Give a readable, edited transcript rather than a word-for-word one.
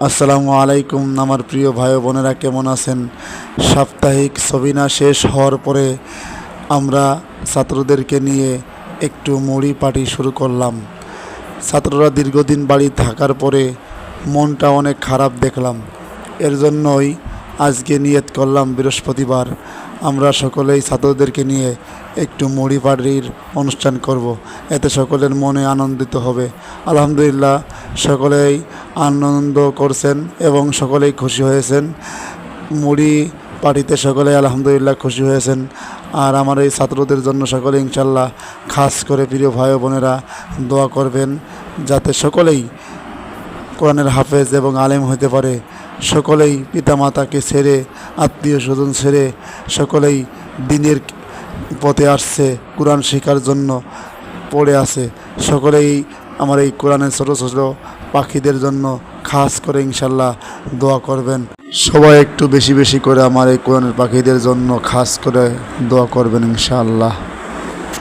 আসসালামু আলাইকুম আমার প্রিয় ভাই বোনেরা, কেমন আছেন? সাপ্তাহিক সবিনা শেষ হওয়ার পরে আমরা ছাত্রদেরকে নিয়ে একটু মুড়ি পার্টি শুরু করলাম। ছাত্ররা দীর্ঘদিন বাড়ি থাকার পরে মনটা অনেক খারাপ দেখলাম। এর জন্যই আজকে নিয়ত করলাম বৃহস্পতিবার আমরা সকলেই ছাত্রদেরকে নিয়ে একটু মুড়ি পার্টির অনুষ্ঠান করব। এতে সকলের মনে আনন্দিত হবে। আলহামদুলিল্লাহ, সকলেই আনন্দ করছেন এবং সকলেই খুশি হয়েছেন। মুড়ি পার্টিতে সকলেই আলহামদুলিল্লাহ খুশি হয়েছেন। আর আমার এই ছাত্রদের জন্য সকলে ইনশাল্লাহ খাস করে প্রিয় ভাই বোনেরা দোয়া করবেন, যাতে সকলেই কোরআনের হাফেজ এবং আলেম হতে পারে। সকলেই পিতামাতাকে ছেড়ে, আত্মীয় স্বজন ছেড়ে সকলেই দিনের পথে আসছে, কোরআন শেখার জন্য পড়ে আছে। সকলেই আমার এই কোরআনের ছোটো ছোটো পাখিদের জন্য খাস করে ইনশাল্লাহ দোয়া করবেন। সবাই একটু বেশি বেশি করে আমার এই কোরআনের পাখিদের জন্য খাস করে দোয়া করবেন ইনশাআল্লাহ।